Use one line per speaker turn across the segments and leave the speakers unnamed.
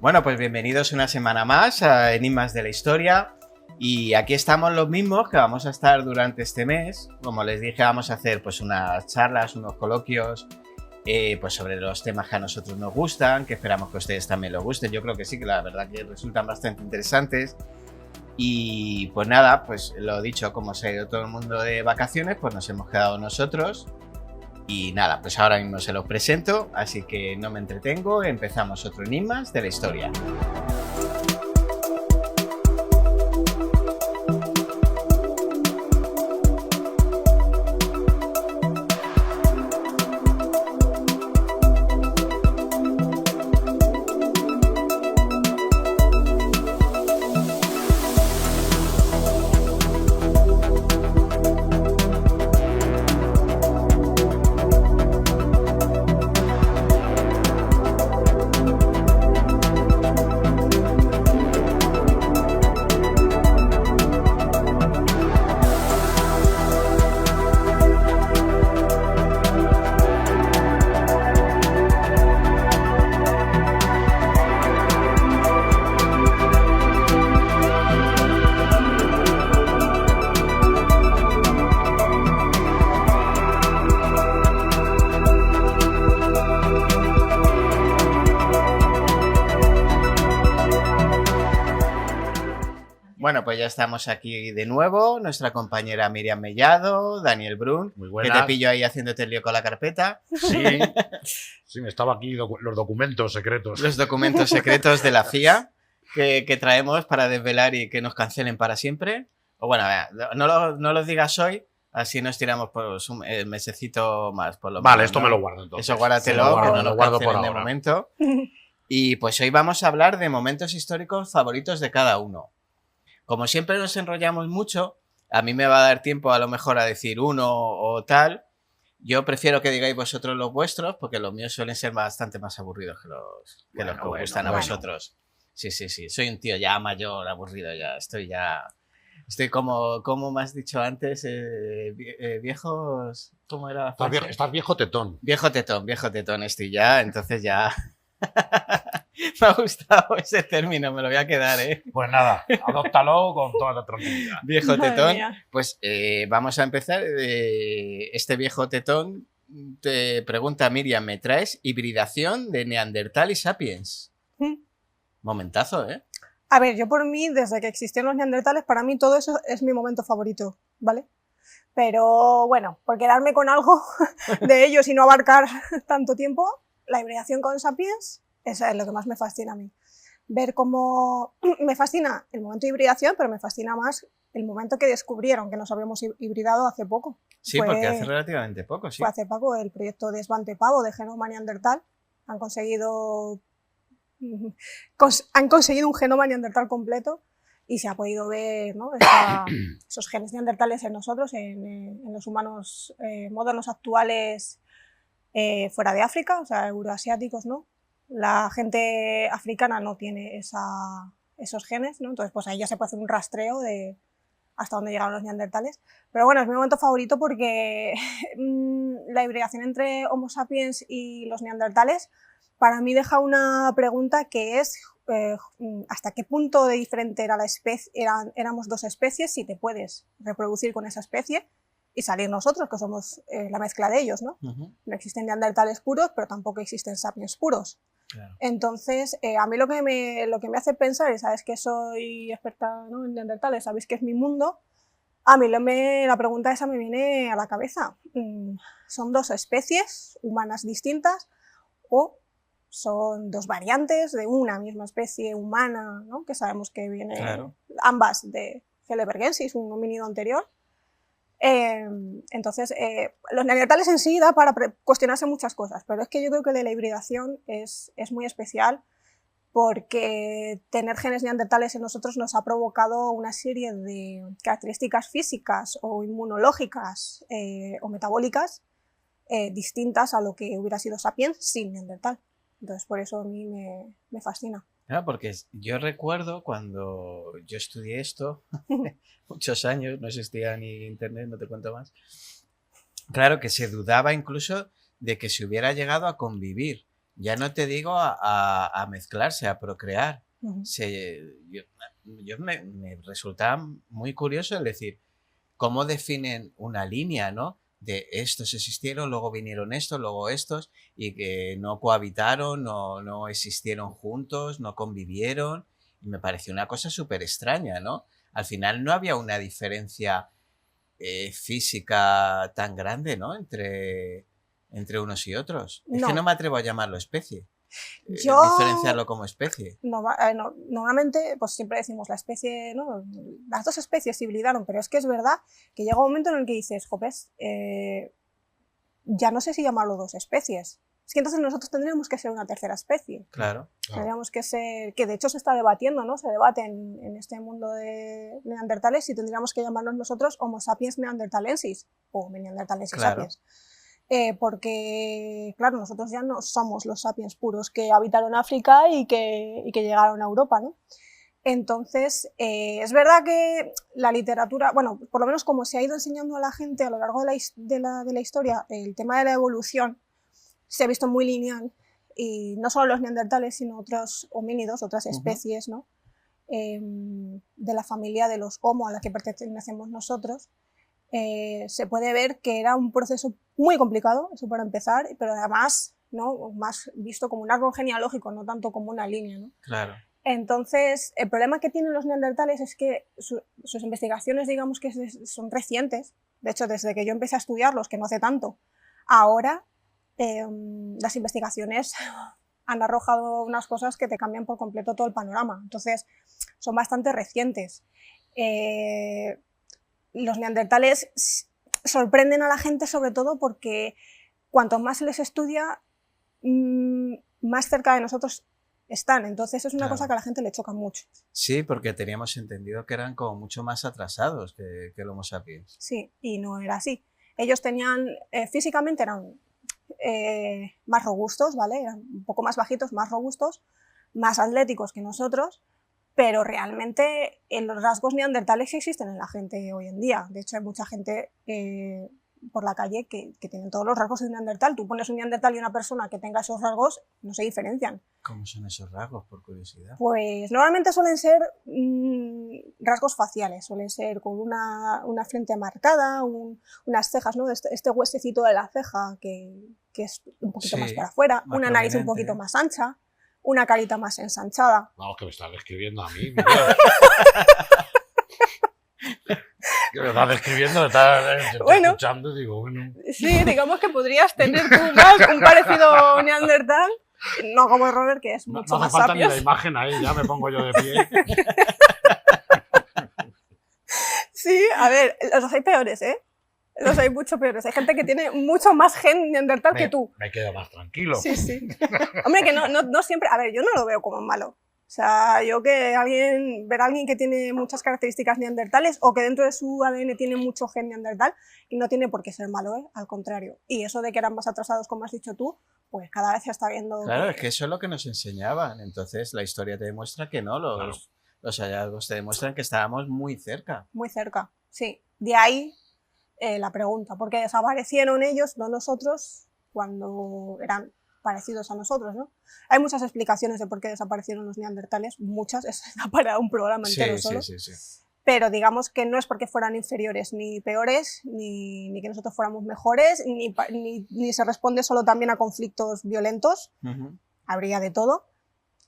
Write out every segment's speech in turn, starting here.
Bueno, pues bienvenidos una semana más a Enigmas de la Historia. Y aquí estamos los mismos que vamos a estar durante este mes. Como les dije, vamos a hacer pues unas charlas, unos coloquios pues sobre los temas que a nosotros nos gustan, que esperamos que a ustedes también les gusten. Yo creo que sí, que la verdad que resultan bastante interesantes. Y pues nada, pues lo dicho, como se ha ido todo el mundo de vacaciones, pues nos hemos quedado nosotros. Y nada, pues ahora mismo se los presento, así que no me entretengo, empezamos otro Enigmas de la Historia. Bueno, pues ya estamos aquí de nuevo, nuestra compañera Miriam Mellado, Daniel Brun,
Muy
que
buenas.
te pillo ahí haciéndote el lío con la carpeta.
Sí, me estaba aquí los documentos secretos.
Los documentos secretos de la CIA que traemos para desvelar y que nos cancelen para siempre. O bueno, no los digas hoy, así nos tiramos por un mesecito más. Por lo
Vale,
menos,
esto
¿no?
me lo guardo entonces.
Eso guárdatelo,
Me lo guardo,
que no
me lo
nos
guardo por
cancelen de
ahora.
momento. Y pues hoy vamos a hablar de momentos históricos favoritos de cada uno. Como siempre nos enrollamos mucho, a mí me va a dar tiempo a lo mejor a decir uno o tal. Yo prefiero que digáis vosotros los vuestros, porque los míos suelen ser bastante más aburridos que los que os gustan a vosotros. Sí. Soy un tío ya mayor, aburrido ya. Estoy como me has dicho antes, viejos... ¿Cómo era la frase?
Estás viejo tetón.
Viejo tetón estoy ya, entonces ya... Me ha gustado ese término, me lo voy a quedar, ¿eh?
Pues nada, adóptalo con toda la tranquilidad.
Viejo
Madre
tetón.
mía.
Pues vamos a empezar. Este viejo tetón te pregunta, Miriam, ¿me traes hibridación de Neandertal y Sapiens? Momentazo, ¿eh?
A ver, yo por mí, desde que existieron los neandertales, para mí todo eso es mi momento favorito, ¿vale? Pero bueno, por quedarme con algo de ellos y no abarcar tanto tiempo, la hibridación con Sapiens, eso es lo que más me fascina a mí. Ver cómo... Me fascina el momento de hibridación, pero me fascina más el momento que descubrieron que nos habíamos hibridado hace poco.
Sí, porque hace relativamente poco, sí.
Fue hace poco el proyecto de Svante Pavo de genoma neandertal. Han conseguido un genoma neandertal completo y se ha podido ver, ¿no? Esos genes neandertales en nosotros, en los humanos modernos actuales fuera de África, o sea, euroasiáticos, ¿no? La gente africana no tiene esos genes, ¿no? Entonces, pues ahí ya se puede hacer un rastreo de hasta dónde llegaron los neandertales. Pero bueno, es mi momento favorito porque la hibridación entre Homo sapiens y los neandertales para mí deja una pregunta que es ¿hasta qué punto de diferente era la especie? Éramos dos especies, si te puedes reproducir con esa especie y salir nosotros, que somos la mezcla de ellos, ¿no? No existen neandertales puros, pero tampoco existen sapiens puros.
Claro.
Entonces, a mí lo que me hace pensar, y sabes que soy experta, ¿no?, en neandertales, sabéis que es mi mundo, a mí la pregunta esa me viene a la cabeza. ¿Son dos especies humanas distintas o son dos variantes de una misma especie humana, ¿no?, que sabemos que viene ambas de Heidelbergensis, un homínido anterior? Entonces, los neandertales en sí da para cuestionarse muchas cosas, pero es que yo creo que la hibridación es muy especial porque tener genes neandertales en nosotros nos ha provocado una serie de características físicas o inmunológicas o metabólicas distintas a lo que hubiera sido Sapiens sin neandertal. Entonces, por eso a mí me fascina.
Claro, porque yo recuerdo cuando yo estudié esto, muchos años, no existía ni internet, no te cuento más. Claro que se dudaba incluso de que se hubiera llegado a convivir Ya no te digo a mezclarse, a procrear.
Ujú.
Yo me resulta muy curioso el decir, ¿cómo definen una línea, ¿no? De estos existieron, luego vinieron estos, luego estos, y que no cohabitaron, no existieron juntos, no convivieron. Y me pareció una cosa súper extraña, ¿no? Al final no había una diferencia física tan grande, ¿no? Entre unos y otros. Es que no
No,
me atrevo a llamarlo especie.
yo
Diferenciarlo como especie.
normalmente pues siempre decimos la especie, ¿no? Las dos especies se hibridaron, pero es que es verdad que llega un momento en el que dices, jopes, ya no sé si llamarlo dos especies. Es que entonces nosotros tendríamos que ser una tercera especie.
Claro.
Tendríamos que ser, que de hecho se está debatiendo, ¿no? Se debate en este mundo de neandertales si tendríamos que llamarnos nosotros Homo sapiens neanderthalensis o neanderthalensis
Claro.
sapiens. Porque, claro, nosotros ya no somos los sapiens puros que habitaron África y que llegaron a Europa, ¿no? Entonces, es verdad que la literatura, bueno, por lo menos como se ha ido enseñando a la gente a lo largo de la historia, el tema de la evolución se ha visto muy lineal, y no solo los neandertales, sino otros homínidos, otras especies, ¿no? De la familia de los Homo a la que pertenecemos nosotros, se puede ver que era un proceso muy complicado, eso para empezar, pero además, ¿no? Más visto como un árbol genealógico, no tanto como una línea, ¿no?
Claro.
Entonces, el problema que tienen los neandertales es que sus investigaciones, digamos que son recientes. De hecho, desde que yo empecé a estudiarlos, que no hace tanto, ahora las investigaciones han arrojado unas cosas que te cambian por completo todo el panorama. Entonces, son bastante recientes. Los neandertales sorprenden a la gente sobre todo porque cuanto más se les estudia, más cerca de nosotros están. Entonces es una cosa que a la gente le choca mucho.
Sí, porque teníamos entendido que eran como mucho más atrasados que el Homo sapiens.
Sí, y no era así. Ellos tenían, físicamente eran más robustos, ¿vale? Eran un poco más bajitos, más robustos, más atléticos que nosotros, pero realmente los rasgos neandertales existen en la gente hoy en día. De hecho, hay mucha gente por la calle que tienen todos los rasgos de un neandertal. Tú pones un neandertal y una persona que tenga esos rasgos, no se diferencian.
¿Cómo son esos rasgos, por curiosidad?
Pues normalmente suelen ser rasgos faciales, suelen ser con una frente marcada, unas cejas, ¿no? Este huesecito de la ceja que es un poquito más para afuera, una nariz un poquito más ancha, una carita más ensanchada.
Vamos, que me estás describiendo a mí. Que me estás describiendo, me estás escuchando y digo, bueno.
Sí, digamos que podrías tener tú más un parecido neandertal, no como Robert, que es mucho más
sapiens. No hace falta
sapiens.
ni la imagen ahí, ya me pongo yo de pie.
Sí, a ver, los hay peores, ¿eh? Los hay mucho peores. Hay gente que tiene mucho más gen neandertal que tú.
Me quedo más tranquilo.
Sí, sí. Hombre, que no siempre... A ver, yo no lo veo como malo. O sea, yo ver a alguien que tiene muchas características neandertales o que dentro de su ADN tiene mucho gen neandertal, y no tiene por qué ser malo, ¿eh? Al contrario. Y eso de que eran más atrasados, como has dicho tú, pues cada vez se está viendo...
Claro, es que eso es lo que nos enseñaban. Entonces la historia te demuestra que no, los hallazgos te demuestran que estábamos muy cerca.
Muy cerca, sí. De ahí la pregunta, ¿por qué desaparecieron ellos, no nosotros, cuando eran parecidos a nosotros, ¿no? Hay muchas explicaciones de por qué desaparecieron los neandertales, muchas, eso da para un programa entero solo.
Sí.
Pero digamos que no es porque fueran inferiores ni peores, ni que nosotros fuéramos mejores, ni se responde solo también a conflictos violentos, habría de todo.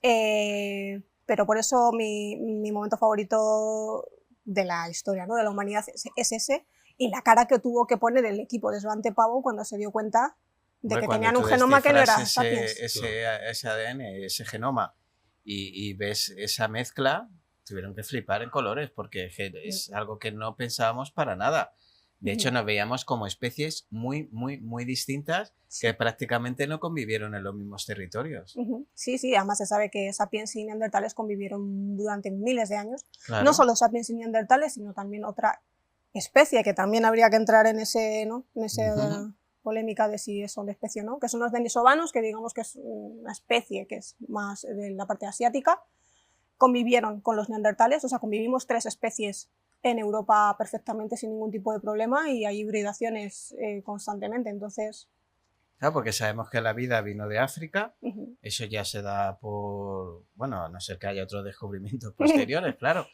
Pero por eso mi momento favorito de la historia, ¿no? De la humanidad es ese, y la cara que tuvo que poner el equipo de Svante Pabo cuando se dio cuenta de que tenían un genoma que no era sapiens.
Ese ADN, ese genoma, y ves esa mezcla, tuvieron que flipar en colores, porque es algo que no pensábamos para nada. De hecho, nos veíamos como especies muy, muy, muy distintas que prácticamente no convivieron en los mismos territorios.
Sí, además se sabe que sapiens y neandertales convivieron durante miles de años.
Claro.
No solo sapiens y neandertales, sino también otra especie que también habría que entrar en ese, ¿no? En esa polémica de si son de especie o no, que son los denisovanos, que digamos que es una especie que es más de la parte asiática. Convivieron con los neandertales, o sea, convivimos 3 especies en Europa perfectamente sin ningún tipo de problema, y hay hibridaciones constantemente, entonces...
Claro, porque sabemos que la vida vino de África,
Ujú.
eso ya se da por, bueno, a no ser que haya otros descubrimientos posteriores, claro,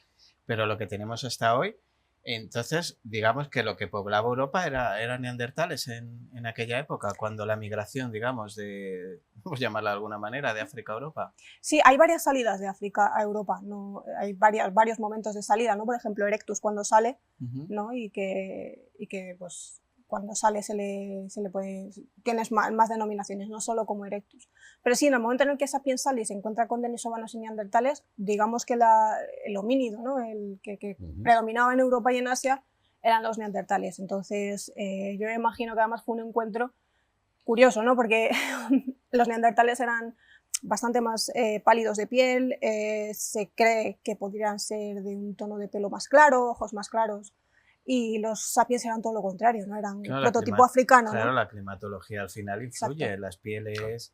pero lo que tenemos hasta hoy, entonces digamos que lo que poblaba Europa eran neandertales en aquella época, cuando la migración, digamos, de, vamos a llamarla de alguna manera, de África a Europa.
Sí, hay varias salidas de África a Europa, ¿no? Hay varios momentos de salida, ¿no? Por ejemplo, Erectus cuando sale, ¿no? Y que pues cuando sale se le puede... Tienes más denominaciones, no solo como Erectus. Pero sí, en el momento en el que Sapiens sale y se encuentra con denisovanos y neandertales, digamos que el homínido, ¿no? El que predominaba en Europa y en Asia eran los neandertales. Entonces, yo me imagino que además fue un encuentro curioso, ¿no? Porque los neandertales eran bastante más pálidos de piel, se cree que podrían ser de un tono de pelo más claro, ojos más claros, y los sapiens eran todo lo contrario, ¿no? Eran
Claro,
prototipo africano,
claro,
¿no?
la climatología al final influye
Exacto.
en las pieles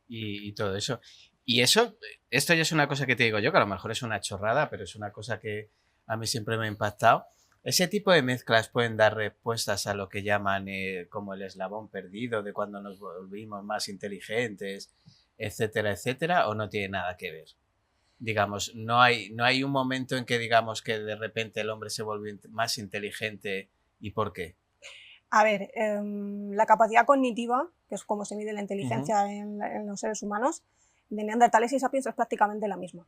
y todo eso. Y eso, esto ya es una cosa que te digo yo, que a lo mejor es una chorrada, pero es una cosa que a mí siempre me ha impactado. Ese tipo de mezclas pueden dar respuestas a lo que llaman como el eslabón perdido, de cuando nos volvimos más inteligentes, etcétera, etcétera, o no tiene nada que ver. Digamos, no hay un momento en que digamos que de repente el hombre se volvió más inteligente. ¿Y por qué?
A ver, la capacidad cognitiva, que es como se mide la inteligencia en los seres humanos, de neandertales y sapiens es prácticamente la misma.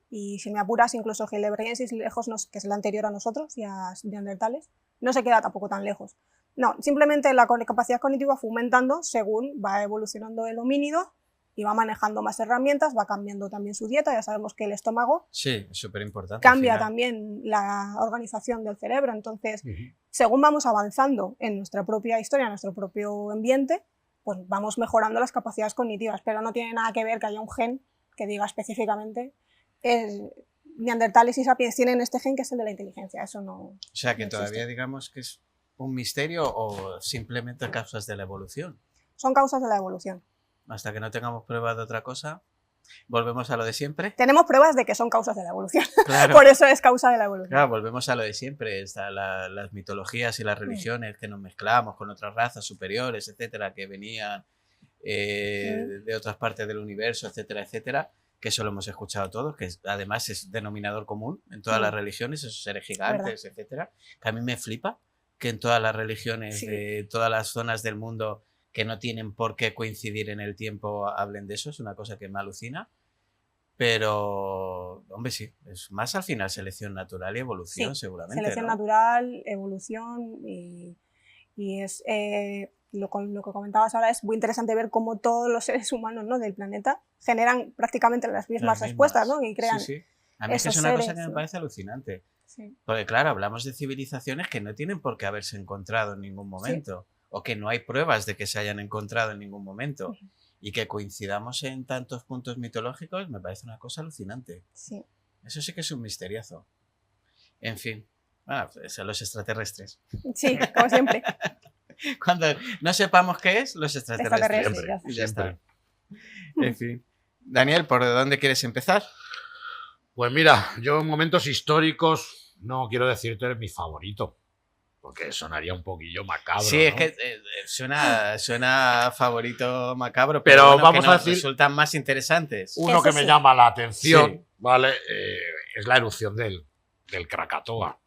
Y si me apuras, incluso Heidelbergensis lejos, que es el anterior a nosotros y a neandertales, no se queda tampoco tan lejos. No, simplemente la capacidad cognitiva fue aumentando según va evolucionando el homínido y va manejando más herramientas, va cambiando también su dieta. Ya sabemos que el estómago
sí, es súper importante.
Cambia también la organización del cerebro. Entonces, según vamos avanzando en nuestra propia historia, en nuestro propio ambiente, pues vamos mejorando las capacidades cognitivas, pero no tiene nada que ver que haya un gen que diga específicamente neandertales y sapiens tienen este gen que es el de la inteligencia. Eso no.
O sea, que
no
todavía digamos que es un misterio o simplemente causas de la evolución.
Son causas de la evolución.
Hasta que no tengamos pruebas de otra cosa, volvemos a lo de siempre.
Tenemos pruebas de que son causas de la evolución.
Claro.
Por eso es causa de la evolución.
Claro, volvemos a lo de siempre. Están las mitologías y las religiones que nos mezclamos con otras razas superiores, etcétera, que venían de otras partes del universo, etcétera, etcétera. Que eso lo hemos escuchado todos, que además es denominador común en todas las religiones, esos seres gigantes, etcétera. Que a mí me flipa que en todas las religiones de todas las zonas del mundo que no tienen por qué coincidir en el tiempo hablen de eso, es una cosa que me alucina. Pero, hombre, sí, es más al final selección natural y evolución, seguramente.
Selección natural, evolución y es lo que comentabas ahora es muy interesante ver cómo todos los seres humanos, ¿no?, del planeta generan prácticamente las mismas respuestas, ¿no? Y crean
A mí es que es una cosa que me parece alucinante. Porque, claro, hablamos de civilizaciones que no tienen por qué haberse encontrado en ningún momento. O que no hay pruebas de que se hayan encontrado en ningún momento. Y que coincidamos en tantos puntos mitológicos me parece una cosa alucinante.
Sí.
Eso sí que es un misteriazo. En fin, son los extraterrestres.
Sí, como siempre.
Cuando no sepamos qué es, los extraterrestres.
Siempre,
Y ya está. En fin. Daniel, ¿por dónde quieres empezar?
Pues mira, yo en momentos históricos no quiero decirte mi favorito, porque sonaría un poquillo macabro.
Sí,
¿no?
es que suena favorito macabro,
pero
bueno,
vamos
que
a decir,
resultan más interesantes.
Uno que me llama la atención, ¿vale? Es la erupción del Krakatoa.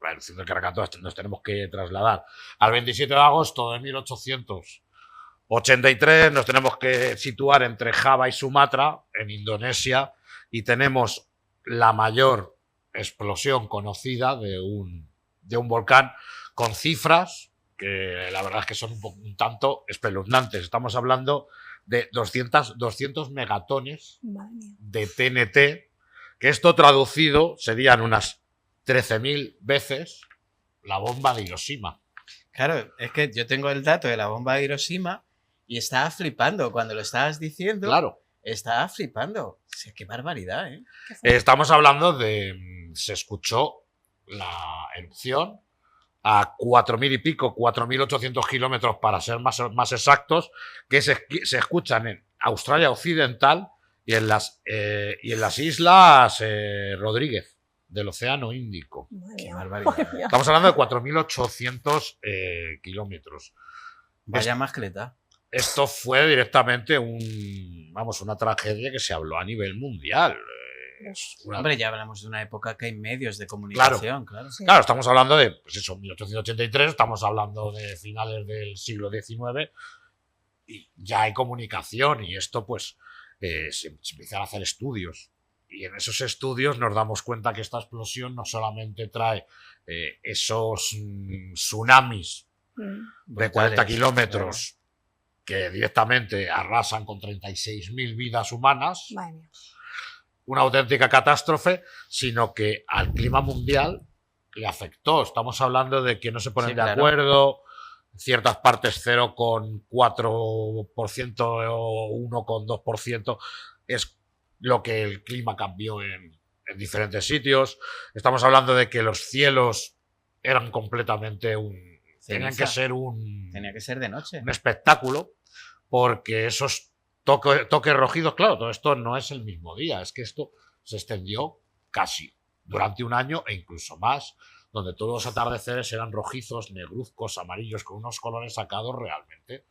La erupción del Krakatoa nos tenemos que trasladar al 27 de agosto de 1883. Nos tenemos que situar entre Java y Sumatra, en Indonesia, y tenemos la mayor explosión conocida de un volcán, con cifras que la verdad es que son un tanto espeluznantes. Estamos hablando de 200 megatones de TNT, que esto traducido serían unas 13.000 veces la bomba de Hiroshima.
Claro, es que yo tengo el dato de la bomba de Hiroshima y estaba flipando cuando lo estabas diciendo.
Claro.
Estaba flipando. O sea, qué barbaridad, ¿eh?
Estamos hablando de... Se escuchó la erupción a 4.000 y pico, 4.800 kilómetros para ser más exactos, que se escuchan en Australia Occidental y en las islas Rodríguez del Océano Índico.
Qué barbaridad.
Estamos hablando de 4.800 kilómetros.
Vaya mascleta.
esto fue directamente una tragedia que se habló a nivel mundial.
Hombre, ya hablamos de una época que hay medios de comunicación, claro.
Sí.
Claro, estamos hablando de, pues eso, 1883, estamos hablando de finales del siglo XIX y ya hay comunicación y esto pues se empiezan a hacer estudios. Y en esos estudios nos damos cuenta que esta explosión no solamente trae esos tsunamis de 40 kilómetros que directamente arrasan con 36.000 vidas humanas,
Madre mía.
una auténtica catástrofe, sino que al clima mundial le afectó. Estamos hablando de que no se ponen
Sí,
de
claro.
acuerdo, en ciertas partes 0,4% o 1,2% es lo que el clima cambió en diferentes sitios. Estamos hablando de que los cielos eran completamente tenían que ser
Tenía que ser de noche.
un espectáculo, porque esos toques rojizos, claro, todo esto no es el mismo día, es que esto se extendió casi durante un año e incluso más, donde todos los atardeceres eran rojizos, negruzcos, amarillos, con unos colores sacados realmente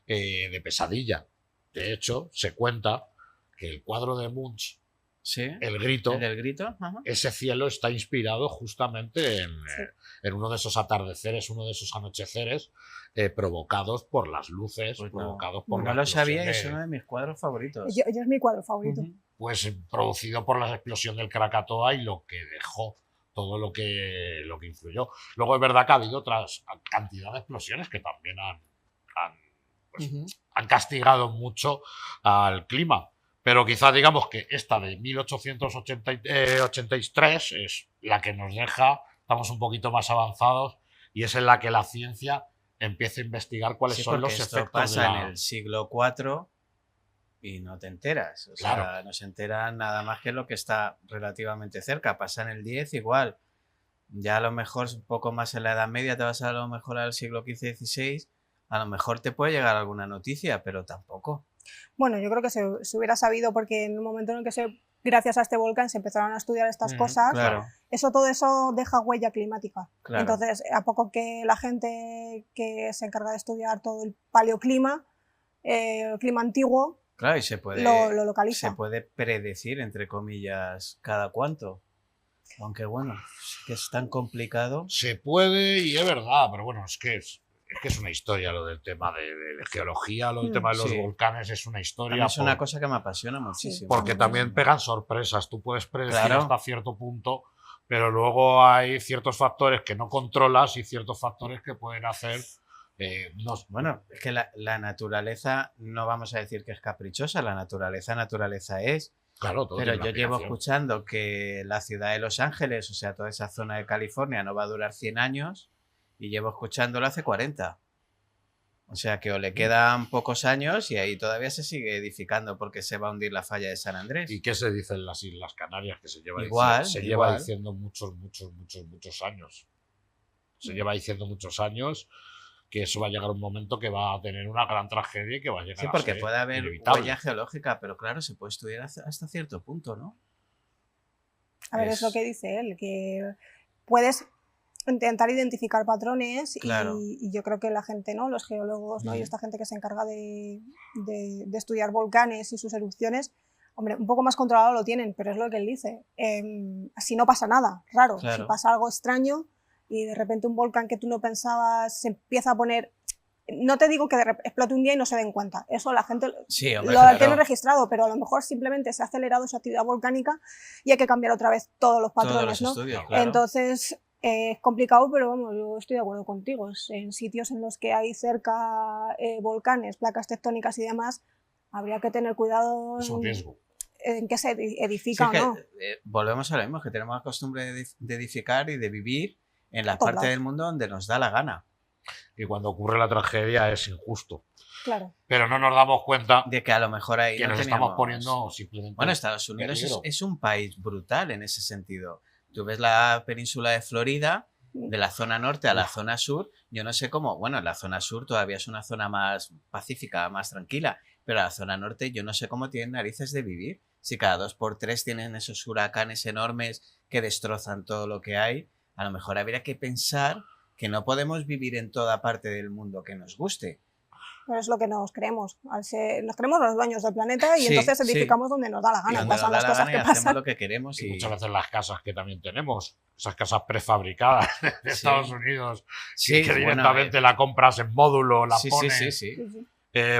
de pesadilla. De hecho, se cuenta que el cuadro de Munch,
Sí.
El Grito,
¿El del grito? Ajá.
ese cielo está inspirado justamente en uno de esos atardeceres, uno de esos anocheceres provocados por las luces,
Pues
provocados por
no
la
lo
explosión
sabía y
de-
es uno de mis cuadros favoritos.
Yo es mi cuadro favorito.
Ujú.
pues producido por la explosión del Krakatoa y lo que dejó, todo lo que influyó. Luego es verdad que ha habido otras cantidad de explosiones que también pues,
Ujú.
han castigado mucho al clima. Pero quizá digamos que esta de 1883 es la que nos deja, estamos un poquito más avanzados y es en la que la ciencia empieza a investigar cuáles
Sí,
son
porque
los
esto
efectos
pasa
de
en el siglo IV y no te enteras. O sea,
Claro.
no se entera nada más que lo que está relativamente cerca. Pasa en el X igual. Ya a lo mejor un poco más en la Edad Media te vas a lo mejor al siglo XV-XVI. A lo mejor te puede llegar alguna noticia, pero tampoco.
Bueno, yo creo que se hubiera sabido porque en el momento en el que gracias a este volcán se empezaron a estudiar estas cosas,
Claro,
todo eso deja huella climática.
claro.
Entonces, a poco que la gente que se encarga de estudiar todo el paleoclima, el clima antiguo,
Claro, y se puede,
lo localiza.
se puede predecir, entre comillas, cada cuánto. Aunque bueno, sí que es tan complicado.
Se puede y es verdad, pero bueno, es que es una historia lo del tema de geología, lo del tema de los
Sí.
volcanes es una
A mí
historia.
es una cosa que me apasiona muchísimo.
Porque también pegan sorpresas. Tú puedes predecir
Claro.
hasta cierto punto, pero luego hay ciertos factores que no controlas y ciertos factores que pueden hacer.
Bueno, es que la naturaleza, no vamos a decir que es caprichosa, la naturaleza es.
Claro, todo
Pero
tiene
yo
una
llevo
aplicación.
escuchando que la ciudad de Los Ángeles, o sea, toda esa zona de California, no va a durar 100 años y llevo escuchándolo hace 40. O sea, que o le quedan pocos años y ahí todavía se sigue edificando porque se va a hundir la falla de San Andrés.
¿Y qué se dice en las Islas Canarias? Que se lleva
Igual,
se lleva
igual.
diciendo muchos años. Se lleva diciendo muchos años que eso va a llegar un momento que va a tener una gran tragedia y que va a llegar
Sí,
a
porque
ser
puede haber
inevitable.
huella geológica, pero claro, se puede estudiar hasta cierto punto, ¿no?
A ver, es lo que dice él, que puedes intentar identificar patrones
Claro.
y yo creo que la gente, ¿no? Los geólogos, ¿no? Y
Ujú.
esta gente que se encarga de estudiar volcanes y sus erupciones, hombre, un poco más controlado lo tienen, pero es lo que él dice. Si no pasa nada, raro.
Claro.
Si pasa algo extraño y de repente un volcán que tú no pensabas se empieza a poner... No te digo que explote un día y no se den cuenta. Eso la gente
Sí, hombre,
lo
claro.
tiene registrado, pero a lo mejor simplemente se ha acelerado esa actividad volcánica y hay que cambiar otra vez todos los
Todos
patrones,
los
¿no?
estudios, claro.
Entonces, es complicado, pero vamos, yo estoy de acuerdo contigo. En sitios en los que hay cerca volcanes, placas tectónicas y demás, habría que tener cuidado
Es un riesgo.
en qué se
Sí,
edifica
que,
o no.
volvemos a lo mismo, que tenemos la costumbre de edificar y de vivir en la
Todos
parte
lados.
del mundo donde nos da la gana.
Y cuando ocurre la tragedia es injusto.
Claro.
Pero no nos damos cuenta
De que a lo mejor ahí
que
no
nos estamos
teníamos-
poniendo simplemente.
Bueno, Estados Unidos
peligro.
es un país brutal en ese sentido. Tú ves la península de Florida, de la zona norte a la zona sur, yo no sé cómo, bueno, la zona sur todavía es una zona más pacífica, más tranquila, pero la zona norte yo no sé cómo tienen narices de vivir. Si cada 2x3 tienen esos huracanes enormes que destrozan todo lo que hay, a lo mejor habría que pensar que no podemos vivir en toda parte del mundo que nos guste.
Pero es lo que nos creemos. Nos creemos los dueños del planeta y
Sí,
entonces
sí.
edificamos donde nos da la
Y
gana.
donde
Pasan
nos da
las
la
cosas
gana y
que
hacemos
pasan.
lo que queremos.
Y
Y...
muchas veces las casas que también tenemos, esas casas prefabricadas de
Sí.
Estados Unidos,
Sí,
que
bueno,
directamente la compras en módulo, la
sí,
pones.
sí, sí.
Sí, sí.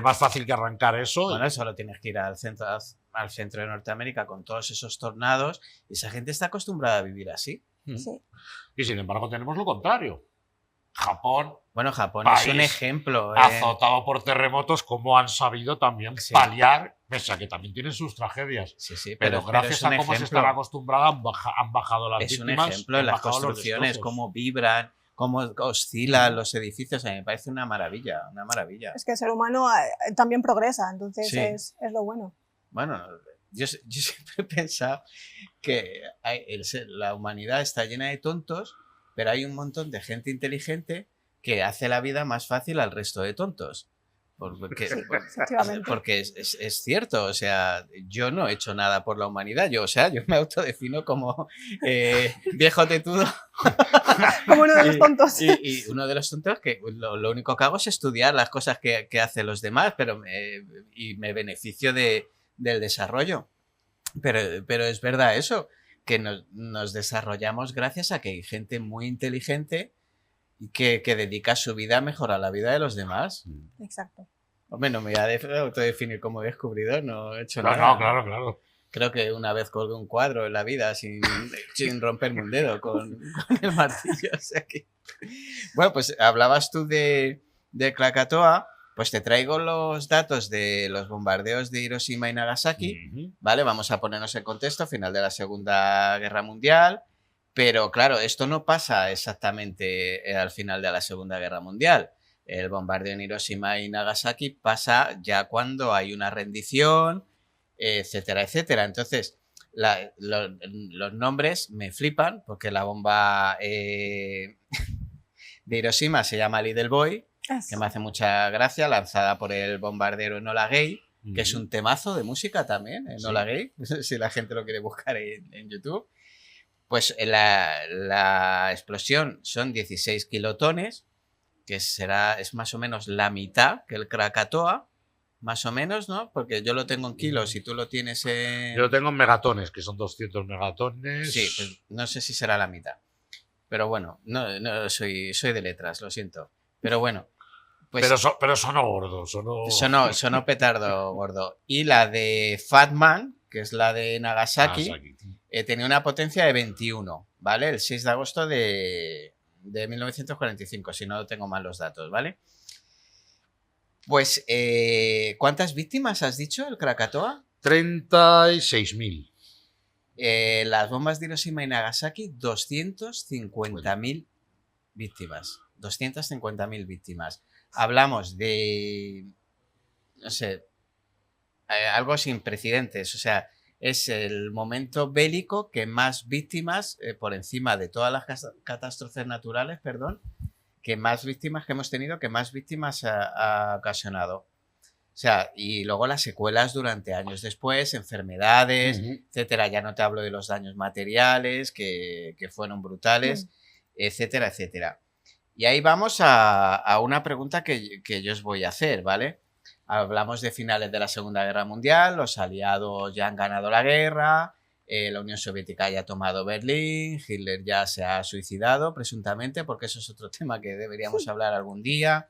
Más fácil que arrancar eso.
Bueno, solo tienes que ir al centro de Norteamérica con todos esos tornados y esa gente está acostumbrada a vivir así.
Sí.
Y sin embargo tenemos lo contrario. Japón,
Bueno, Japón
País
es un ejemplo.
azotado por terremotos, cómo han sabido también
Sí.
paliar, pese a que también tienen sus tragedias.
Sí, sí,
Pero
es
gracias
un
a cómo se
ejemplo.
están acostumbradas, han bajado las
Es un
víctimas.
ejemplo en
han
las
bajado los
construcciones,
destrozos.
cómo vibran, cómo oscilan los edificios. A mí me parece una maravilla, una maravilla.
Es que el ser humano también progresa, entonces
Sí.
es lo bueno.
Bueno, yo siempre he pensado que la humanidad está llena de tontos, pero hay un montón de gente inteligente que hace la vida más fácil al resto de tontos. Porque,
Efectivamente.
porque es cierto, o sea, yo no he hecho nada por la humanidad, yo me autodefino como viejo tetudo.
Como uno de los tontos.
Y uno de los tontos que lo único que hago es estudiar las cosas que hacen los demás, y me beneficio del desarrollo. Pero es verdad eso, que nos desarrollamos gracias a que hay gente muy inteligente que dedica su vida a mejorar la vida de los demás.
Exacto.
Hombre, no me voy a autodefinir como descubridor, no he hecho
No,
nada.
no, claro.
Creo que una vez colgué un cuadro en la vida sin romperme un dedo con el martillo. O sea que... Bueno, pues hablabas tú de Krakatoa, pues te traigo los datos de los bombardeos de Hiroshima y Nagasaki, ¿vale? Vamos a ponernos en contexto, final de la Segunda Guerra Mundial, pero claro, esto no pasa exactamente al final de la Segunda Guerra Mundial. El bombardeo en Hiroshima y Nagasaki pasa ya cuando hay una rendición, etcétera, etcétera. Entonces, los nombres me flipan porque la bomba de Hiroshima se llama Little Boy, que me hace mucha gracia, lanzada por el bombardero Enola Gay, que es un temazo de música también, Enola Gay, si la gente lo quiere buscar en YouTube. Pues la explosión son 16 kilotones, que es más o menos la mitad que el Krakatoa, más o menos, ¿no? Porque yo lo tengo en kilos y tú lo tienes en...
Yo lo tengo en megatones, que son 200 megatones.
Sí, pues no sé si será la mitad. Pero bueno, no soy de letras, lo siento. Pero bueno. Pues
pero sonó gordo,
sonó petardo gordo. Y la de Fat Man, que es la de Nagasaki, tenía una potencia de 21, ¿vale? El 6 de agosto de 1945, si no tengo mal los datos, ¿vale? Pues, ¿cuántas víctimas has dicho el Krakatoa?
36.000.
Las bombas de Hiroshima y Nagasaki, 250.000 víctimas. 250.000 víctimas. Hablamos de, no sé, algo sin precedentes. O sea, es el momento bélico que más víctimas, por encima de todas las catástrofes naturales, que más víctimas que hemos tenido, que más víctimas ha ocasionado. O sea, y luego las secuelas durante años después, enfermedades, etcétera. Ya no te hablo de los daños materiales, que fueron brutales, etcétera, etcétera. Y ahí vamos a una pregunta que yo os voy a hacer, ¿vale? Hablamos de finales de la Segunda Guerra Mundial, los aliados ya han ganado la guerra, la Unión Soviética ya ha tomado Berlín, Hitler ya se ha suicidado, presuntamente, porque eso es otro tema que deberíamos hablar algún día,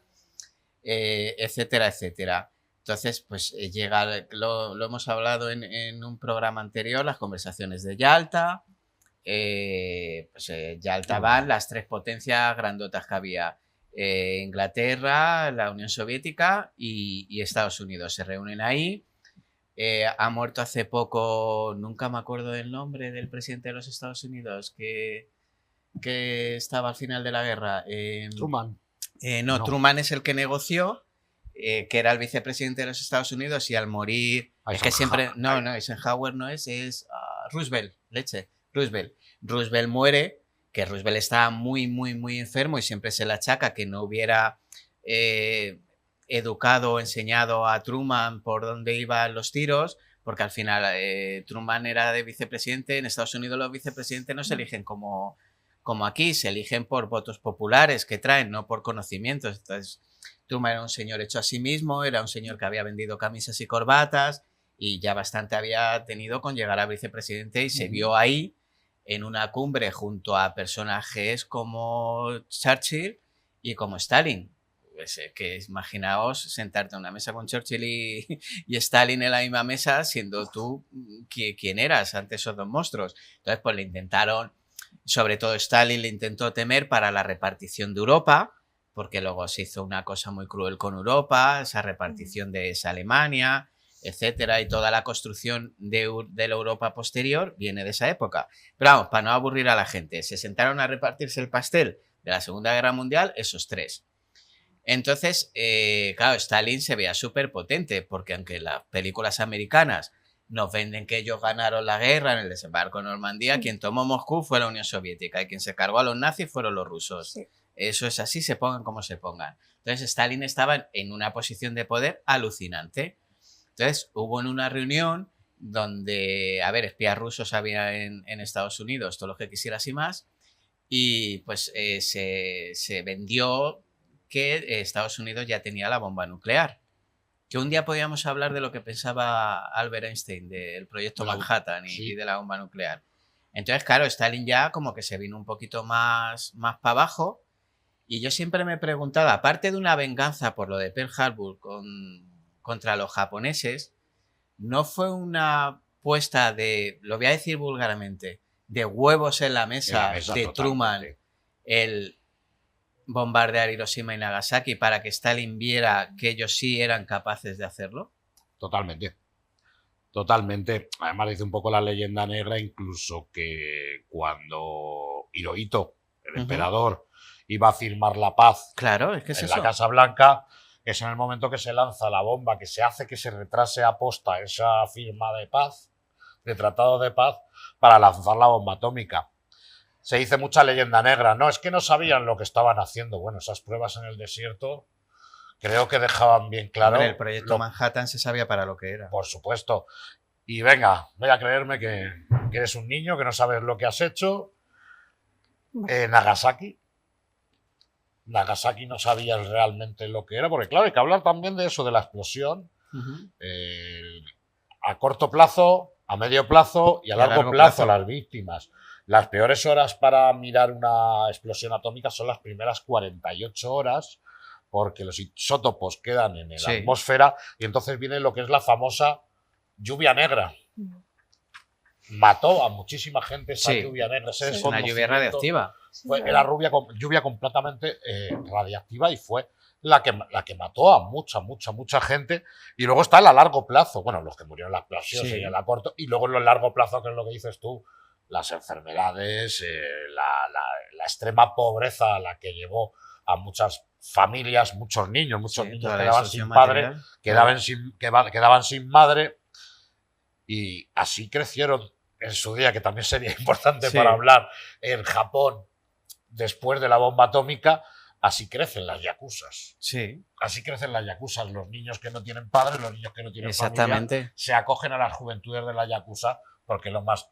etcétera, etcétera. Entonces, pues llega, lo hemos hablado en un programa anterior, las conversaciones de Yalta. Yalta van las tres potencias grandotas que había. Inglaterra, la Unión Soviética y Estados Unidos se reúnen ahí. Ha muerto hace poco, nunca me acuerdo del nombre del presidente de los Estados Unidos que estaba al final de la guerra.
Truman.
No, Truman es el que negoció, que era el vicepresidente de los Estados Unidos, y al morir, es que siempre, no, Eisenhower no es Roosevelt, Roosevelt muere, que Roosevelt estaba muy, muy, muy enfermo y siempre se le achaca que no hubiera educado o enseñado a Truman por dónde iban los tiros, porque al final Truman era de vicepresidente. En Estados Unidos los vicepresidentes no se eligen como aquí, se eligen por votos populares que traen, no por conocimientos. Entonces, Truman era un señor hecho a sí mismo, era un señor que había vendido camisas y corbatas y ya bastante había tenido con llegar a vicepresidente y se vio ahí en una cumbre junto a personajes como Churchill y como Stalin. Pues, que imaginaos sentarte a una mesa con Churchill y Stalin en la misma mesa siendo tú quien eras ante esos dos monstruos. Entonces pues le intentaron, sobre todo Stalin le intentó temer para la repartición de Europa, porque luego se hizo una cosa muy cruel con Europa, esa repartición de esa Alemania, etcétera, y toda la construcción de la Europa posterior viene de esa época. Pero vamos, para no aburrir a la gente, se sentaron a repartirse el pastel de la Segunda Guerra Mundial esos tres. Entonces, claro, Stalin se veía súper potente, porque aunque las películas americanas nos venden que ellos ganaron la guerra en el desembarco de Normandía, quien tomó Moscú fue la Unión Soviética y quien se cargó a los nazis fueron los rusos. Sí. Eso es así, se pongan como se pongan. Entonces, Stalin estaba en una posición de poder alucinante. Entonces, hubo en una reunión donde, a ver, espías rusos había en Estados Unidos, todo lo que quisieras y más, y pues se vendió que Estados Unidos ya tenía la bomba nuclear. Que un día podíamos hablar de lo que pensaba Albert Einstein del proyecto Manhattan y de la bomba nuclear. Entonces, claro, Stalin ya como que se vino un poquito más para abajo y yo siempre me he preguntado, aparte de una venganza por lo de Pearl Harbor contra los japoneses, ¿no fue una puesta de, lo voy a decir vulgarmente, de huevos en la mesa de totalmente. Truman el bombardear Hiroshima y Nagasaki para que Stalin viera que ellos sí eran capaces de hacerlo?
Totalmente. Totalmente. Además dice un poco la leyenda negra incluso que cuando Hirohito, el emperador, iba a firmar la paz
claro, es que es
en
eso.
la Casa Blanca, es en el momento que se lanza la bomba, que se hace que se retrase a posta esa firma de paz, de tratado de paz, para lanzar la bomba atómica. Se dice mucha leyenda negra. No, es que no sabían lo que estaban haciendo. Bueno, esas pruebas en el desierto creo que dejaban bien claro.
Hombre, el proyecto Manhattan se sabía para lo que era.
Por supuesto. Y venga, voy a creerme que eres un niño, que no sabes lo que has hecho. Nagasaki. Nagasaki no sabías realmente lo que era, porque claro, hay que hablar también de eso, de la explosión. A corto plazo, a medio plazo y a largo plazo las víctimas. Las peores horas para mirar una explosión atómica son las primeras 48 horas, porque los isótopos quedan en la atmósfera y entonces viene lo que es la famosa lluvia negra. Mató a muchísima gente esa lluvia negra.
Es una lluvia radiactiva.
Era lluvia completamente radiactiva y fue la que mató a mucha gente. Y luego está el a largo plazo. Bueno, los que murieron en la explosión serían a corto. Y luego en el largo plazo, que es lo que dices tú, las enfermedades, la extrema pobreza a la que llevó a muchas familias, muchos niños quedaban sin padre, quedaban sin madre, y así crecieron en su día, que también sería importante para hablar, en Japón, después de la bomba atómica. Así crecen las yakuzas.
Sí.
Así crecen las yakuzas. Los niños que no tienen padres, los niños que no tienen familia, se acogen a las juventudes de la yakuza porque lo más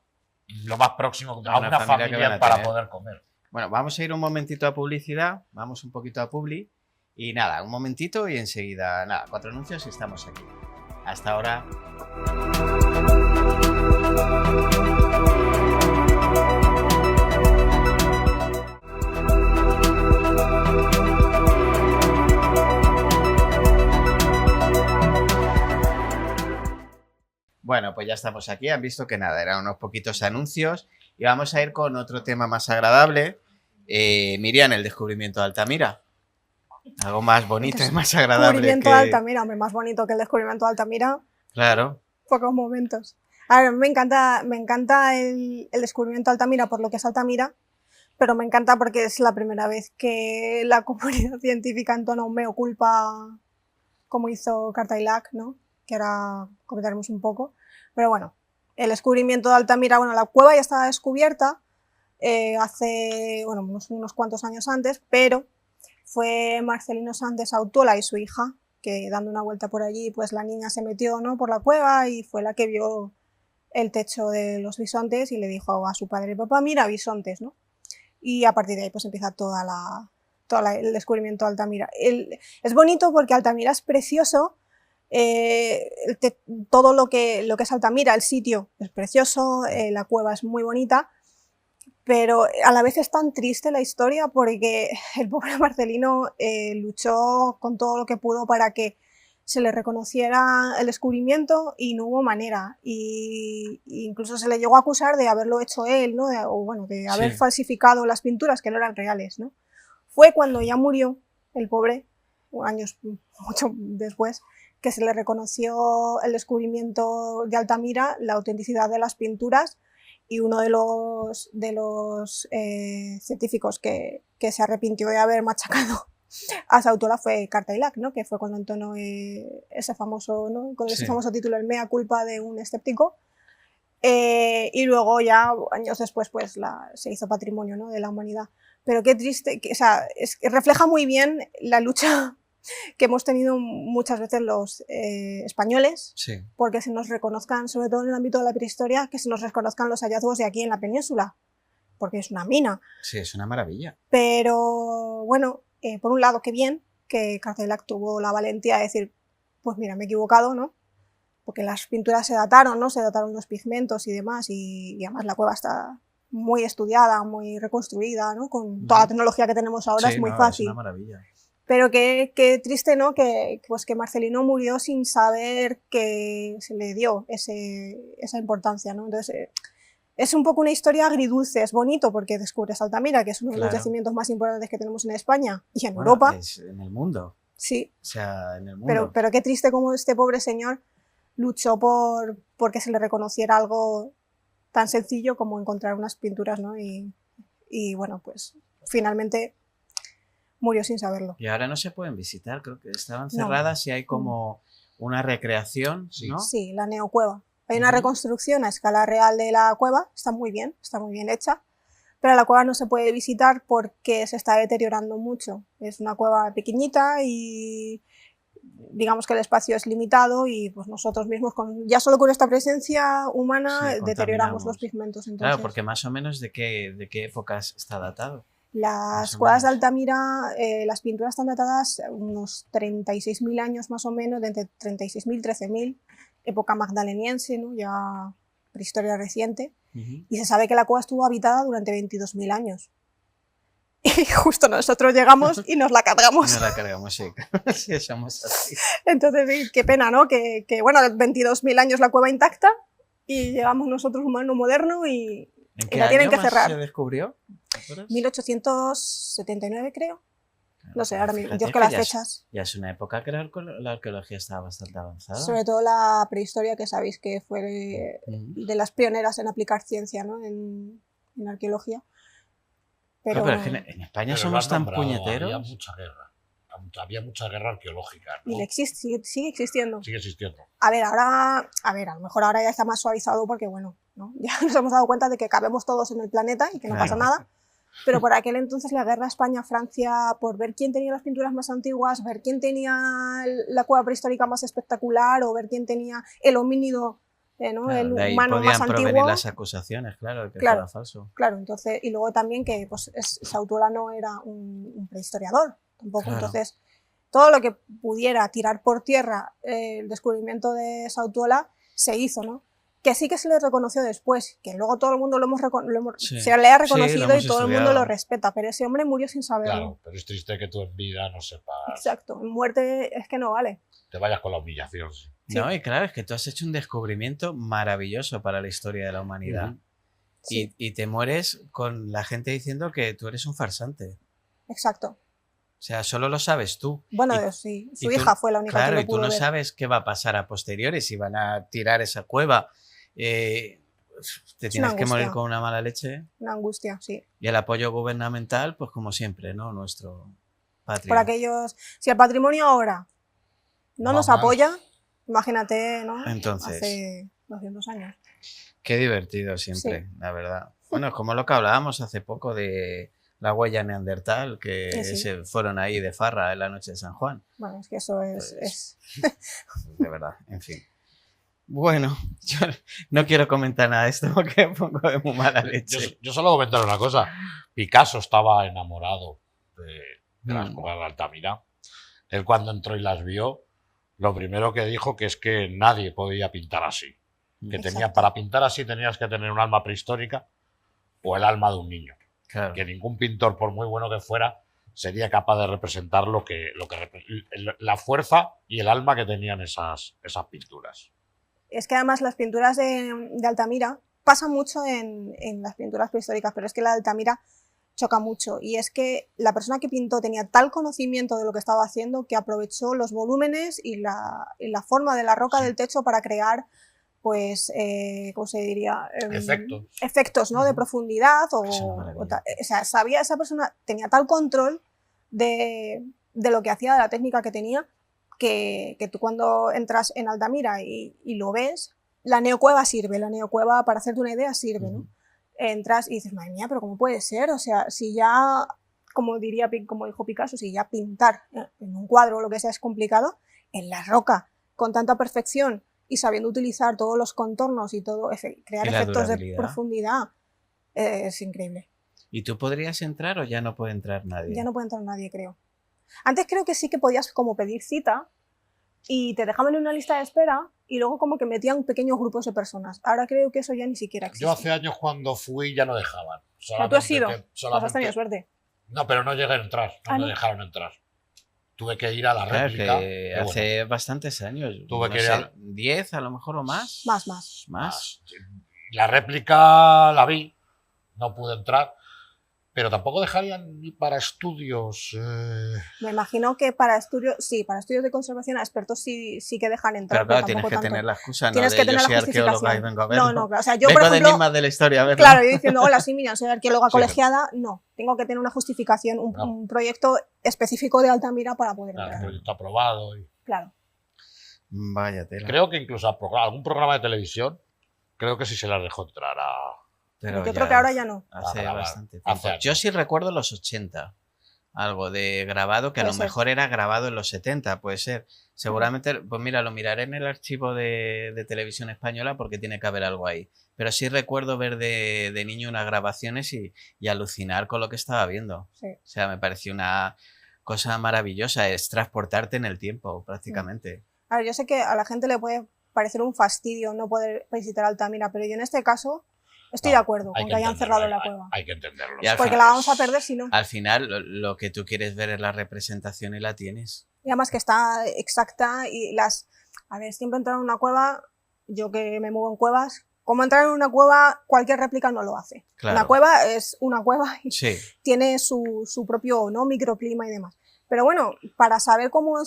próximo a una familia para poder comer.
Bueno, vamos a ir un momentito a publicidad, vamos un poquito a publi y nada, un momentito y enseguida, nada, 4 anuncios y estamos aquí. Hasta ahora. Bueno, pues ya estamos aquí. Han visto que nada, eran unos poquitos anuncios y vamos a ir con otro tema más agradable. Miriam, el descubrimiento de Altamira. Algo más bonito y más agradable.
El descubrimiento de Altamira, hombre, más bonito que el descubrimiento de Altamira.
Claro.
Pocos momentos. A ver, me encanta el descubrimiento de Altamira por lo que es Altamira, pero me encanta porque es la primera vez que la comunidad científica entona un mea culpa como hizo Cartailac, ¿no? Que ahora comentaremos un poco. Pero bueno, el descubrimiento de Altamira, bueno, la cueva ya estaba descubierta hace, bueno, unos cuantos años antes, pero fue Marcelino Sánchez Autuola y su hija, que dando una vuelta por allí, pues la niña se metió, ¿no?, por la cueva y fue la que vio el techo de los bisontes y le dijo a su padre: papá, mira, bisontes, ¿no? Y a partir de ahí pues empieza toda el descubrimiento de Altamira. Es bonito porque Altamira es precioso, todo lo que es Altamira, el sitio es precioso, la cueva es muy bonita, pero a la vez es tan triste la historia porque el pobre Marcelino luchó con todo lo que pudo para que se le reconociera el descubrimiento y no hubo manera. Y incluso se le llegó a acusar de haberlo hecho él, ¿no? O bueno, de haber falsificado las pinturas que no eran reales, ¿no? Fue cuando ya murió el pobre, años mucho después, que se le reconoció el descubrimiento de Altamira, la autenticidad de las pinturas, y uno de los científicos que se arrepintió de haber machacado a Sautula fue Cartailac, ¿no? Que fue cuando entonó ese famoso, ¿no? Con ese famoso título, el mea culpa de un escéptico. Y luego ya años después pues se hizo patrimonio, ¿no? De la humanidad. Pero qué triste, o sea, refleja muy bien la lucha que hemos tenido muchas veces los españoles, porque se nos reconozcan, sobre todo en el ámbito de la prehistoria, que se nos reconozcan los hallazgos de aquí en la península, porque es una mina.
Sí, es una maravilla.
Pero bueno, por un lado, qué bien que Cartailac tuvo la valentía de decir, pues mira, me he equivocado, ¿no? Porque las pinturas se dataron, ¿no? Se dataron los pigmentos y demás, y además la cueva está muy estudiada, muy reconstruida, ¿no? Con toda la tecnología que tenemos ahora es muy fácil.
Es una maravilla.
Pero qué triste, ¿no? Que Marcelino murió sin saber que se le dio esa importancia, ¿no? Entonces, es un poco una historia agridulce, es bonito porque descubres Altamira, que es uno de los yacimientos más importantes que tenemos en España y en Europa.
Es en el mundo.
Sí.
O sea, en el mundo.
Pero qué triste como este pobre señor luchó porque se le reconociera algo tan sencillo como encontrar unas pinturas, ¿no? Y bueno, pues finalmente murió sin saberlo.
Y ahora no se pueden visitar, creo que estaban cerradas y hay como una recreación, ¿no?
Sí, la neocueva. Hay una reconstrucción a escala real de la cueva, está muy bien hecha, pero la cueva no se puede visitar porque se está deteriorando mucho. Es una cueva pequeñita y digamos que el espacio es limitado y pues nosotros mismos, ya solo con esta presencia humana, deterioramos los pigmentos. Entonces,
claro, porque más o menos ¿de qué épocas está datado?
Las cuevas de Altamira, las pinturas están datadas unos 36.000 años más o menos, de entre 36.000 y 13.000, época magdaleniense, ¿no? Ya prehistoria reciente, y se sabe que la cueva estuvo habitada durante 22.000 años. Y justo nosotros llegamos y nos la cargamos.
Nos la cargamos, sí. Sí, somos así.
Entonces, sí, qué pena, ¿no? Que bueno, 22.000 años la cueva intacta y llegamos nosotros, humano moderno, y la tienen que cerrar.
¿En qué año se descubrió?
1879, creo. No sé, ahora mismo, yo es que
ya
las fechas...
Ya es una época que la arqueología estaba bastante avanzada.
Sobre todo la prehistoria, que sabéis que fue de las pioneras en aplicar ciencia, ¿no? En arqueología. Pero
es que en España somos tan puñeteros.
Había mucha guerra arqueológica, ¿no?
Y sigue existiendo.
Sigue existiendo.
A ver, a lo mejor ahora ya está más suavizado porque, bueno, ¿no? Ya nos hemos dado cuenta de que cabemos todos en el planeta y que no pasa nada. Pero por aquel entonces la guerra España-Francia, por ver quién tenía las pinturas más antiguas, ver quién tenía la cueva prehistórica más espectacular o ver quién tenía el homínido, ¿no?
Claro,
el
de ahí
humano más antiguo.
provenir las acusaciones, claro, que fuera falso.
Claro, entonces, y luego también que pues, Sautula no era un prehistoriador tampoco, entonces todo lo que pudiera tirar por tierra el descubrimiento de Sautula se hizo, ¿no? Que sí que se le reconoció después, que luego todo el mundo se le ha reconocido y todo el mundo lo respeta, pero ese hombre murió sin saberlo.
Claro, pero es triste que tú en vida no sepas.
Exacto, en muerte es que no vale.
Te vayas con la humillación. Sí.
No, y claro, es que tú has hecho un descubrimiento maravilloso para la historia de la humanidad. Sí. Y te mueres con la gente diciendo que tú eres un farsante.
Exacto.
O sea, solo lo sabes tú.
Bueno, sí, su hija fue la única que lo pudo ver.
Claro, y tú no sabes qué va a pasar a posteriori, si van a tirar esa cueva. Te tienes que morir con una mala leche.
Una angustia, sí.
Y el apoyo gubernamental, pues como siempre, ¿no? Nuestro patrimonio.
Por aquellos... Si el patrimonio ahora no nos apoya, imagínate, ¿no?
Entonces,
hace 200 años.
Qué divertido siempre, la verdad. Bueno, es como lo que hablábamos hace poco de la huella neandertal, que se fueron ahí de farra en la noche de San Juan.
Bueno, es que eso es...
De verdad, en fin. Bueno, yo no quiero comentar nada de esto porque me pongo de muy mala leche.
Yo solo comentar una cosa. Picasso estaba enamorado de las escuelas de Altamira. Él cuando entró y las vio, lo primero que dijo que es que nadie podía pintar así. Que para pintar así tenías que tener un alma prehistórica o el alma de un niño.
Claro.
Que ningún pintor, por muy bueno que fuera, sería capaz de representar la fuerza y el alma que tenían esas pinturas.
Es que además las pinturas de Altamira pasa mucho en las pinturas prehistóricas, pero es que la de Altamira choca mucho, y es que la persona que pintó tenía tal conocimiento de lo que estaba haciendo que aprovechó los volúmenes y la forma de la roca del techo para crear, pues, ¿cómo se diría? Efectos, ¿no? De profundidad o sea, esa persona tenía tal control de lo que hacía, de la técnica que tenía, que tú cuando entras en Altamira y lo ves, la neocueva sirve, para hacerte una idea, sirve, ¿no? Entras y dices, madre mía, pero ¿cómo puede ser? O sea, si ya, como dijo Picasso, si ya pintar en un cuadro o lo que sea es complicado, en la roca, con tanta perfección y sabiendo utilizar todos los contornos y todo, crear efectos de profundidad, es increíble.
¿Y tú podrías entrar o ya no puede entrar nadie?
Ya no puede entrar nadie, creo. Antes creo que sí que podías como pedir cita y te dejaban en una lista de espera y luego como que metían pequeños grupos de personas. Ahora creo que eso ya ni siquiera existe.
Yo hace años cuando fui ya no dejaban.
¿Pero tú has ido? Pues has tenido suerte.
No, pero no llegué a entrar, no me dejaron entrar. Tuve que ir a la réplica.
Que hace bastantes años.
Tuve que ir a
10 a lo mejor o más.
Más.
La réplica la vi, no pude entrar. Pero tampoco dejarían ni para estudios.
Me imagino que para estudios, sí, para estudios de conservación a expertos sí que dejan entrar.
Pero claro, tienes que tener la excusa, ¿no?
Tienes que tener la justificación.
Y vengo a verlo.
No, claro. O sea, yo,
vengo
por ejemplo,
de enigmas de la historia a verlo.
Claro, yo diciendo, hola, sí, mira, soy arqueóloga colegiada. No, tengo que tener una justificación, un proyecto específico de Altamira para poder entrar.
Un proyecto aprobado.
Claro.
Vaya tela.
Creo que incluso a algún programa de televisión, creo que sí se las dejó entrar a...
Pero yo creo que ahora ya no.
Hace bastante tiempo. Yo sí recuerdo los 80. Algo de grabado, que a lo mejor era grabado en los 70, puede ser. Seguramente, pues mira, lo miraré en el archivo de Televisión Española porque tiene que haber algo ahí. Pero sí recuerdo ver de niño unas grabaciones y alucinar con lo que estaba viendo.
Sí.
O sea, me pareció una cosa maravillosa, es transportarte en el tiempo, prácticamente.
A ver, yo sé que a la gente le puede parecer un fastidio no poder visitar Altamira, pero yo en este caso... Estoy de acuerdo con que hayan cerrado la cueva.
Hay que entenderlo.
Porque la vamos a perder si no.
Al final, lo que tú quieres ver es la representación y la tienes.
Y además que está exacta y A ver, siempre entrar en una cueva, yo que me muevo en cuevas, como entrar en una cueva, cualquier réplica no lo hace.
Claro.
Una cueva es una cueva y
sí.
Tiene su propio microclima y demás. Pero bueno, para saber cómo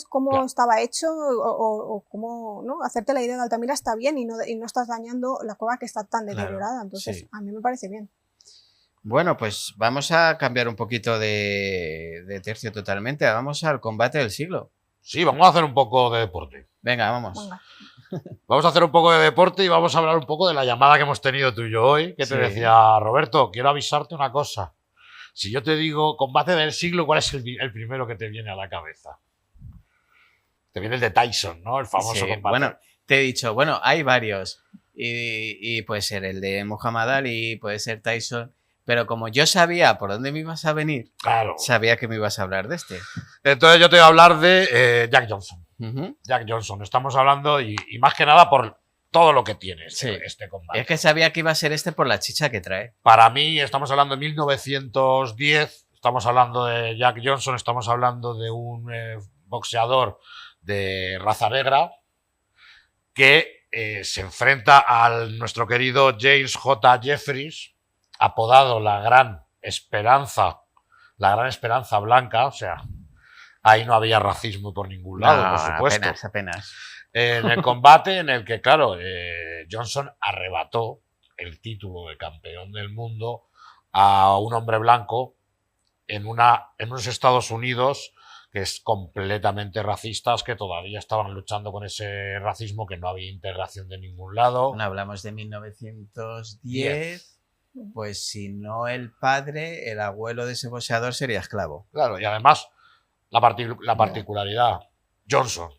estaba hecho o cómo, ¿no? Hacerte la idea de Altamira está bien y no estás dañando la cueva que está tan deteriorada. Entonces, a mí me parece bien.
Bueno, pues vamos a cambiar un poquito de tercio totalmente. Vamos al combate del siglo.
Sí, vamos a hacer un poco de deporte.
Venga, vamos.
Venga.
Vamos a hacer un poco de deporte y vamos a hablar un poco de la llamada que hemos tenido tú y yo hoy, que te decía, Roberto, quiero avisarte una cosa. Si yo te digo combate del siglo, ¿cuál es el primero que te viene a la cabeza? Te viene el de Tyson, ¿no? El famoso combate.
Bueno, te he dicho, hay varios. Y puede ser el de Muhammad Ali, puede ser Tyson. Pero como yo sabía por dónde me ibas a venir, sabía que me ibas a hablar de este.
Entonces yo te voy a hablar de Jack Johnson.
Uh-huh.
Jack Johnson. Estamos hablando, y más que nada por todo lo que tiene este combate.
Es que sabía que iba a ser este por la chicha que trae.
Para mí, estamos hablando de 1910, estamos hablando de Jack Johnson, estamos hablando de un boxeador de raza negra que se enfrenta a nuestro querido James J. Jeffries, apodado la Gran Esperanza Blanca. O sea, ahí no había racismo por ningún lado, por supuesto.
Apenas.
En el combate en el que, claro, Johnson arrebató el título de campeón del mundo a un hombre blanco en unos Estados Unidos que es completamente racistas, que todavía estaban luchando con ese racismo, que no había integración de ningún lado.
Bueno, hablamos de 1910, pues si no el padre, el abuelo de ese boxeador sería esclavo.
Claro, y además la particularidad, Johnson,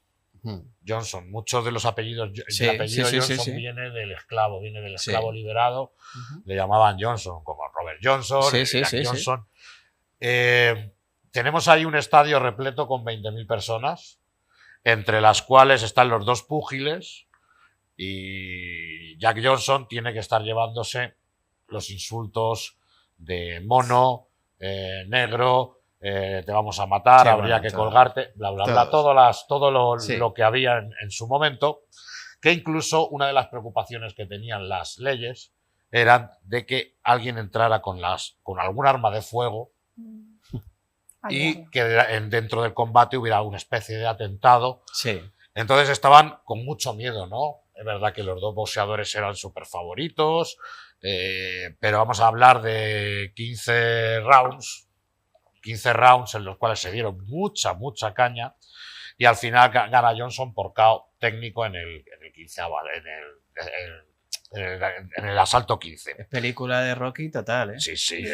muchos de los apellidos, el apellido Johnson viene del esclavo liberado, le llamaban Johnson, como Robert Johnson, Jack Johnson. Te tenemos ahí un estadio repleto con 20.000 personas, entre las cuales están los dos púgiles, y Jack Johnson tiene que estar llevándose los insultos de mono, negro, te vamos a matar,
Sí,
habría
bueno,
que
todo.
colgarte, bla, bla, bla, todo
Sí.
lo que había en su momento, que incluso una de las preocupaciones que tenían las leyes eran de que alguien entrara con algún arma de fuego y que dentro del combate hubiera una especie de atentado.
Sí.
Entonces estaban con mucho miedo, ¿no? Es verdad que los dos boxeadores eran súper favoritos, pero vamos a hablar de 15 rounds en los cuales se dieron mucha caña, y al final gana Johnson por KO técnico en el 15, en el asalto 15.
Es película de Rocky total, ¿eh?
Sí, sí.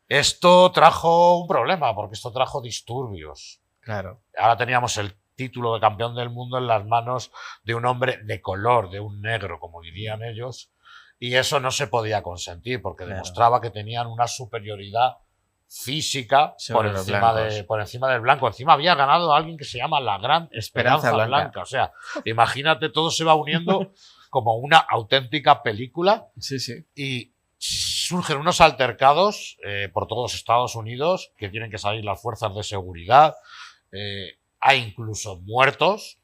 Esto trajo un problema, porque esto trajo disturbios.
Claro.
Ahora teníamos el título de campeón del mundo en las manos de un hombre de color, de un negro, como dirían ellos, y eso no se podía consentir, porque
Claro.
demostraba que tenían una superioridad física por
Sobre los
encima,
blancos.
por encima del blanco. Encima había ganado a alguien que se llama la Gran
Esperanza
Esperanza
Blanca.
Blanca. O sea, imagínate, todo se va uniendo como una auténtica película,
Sí, sí.
y surgen unos altercados por todos Estados Unidos, que tienen que salir las fuerzas de seguridad. Hay incluso muertos,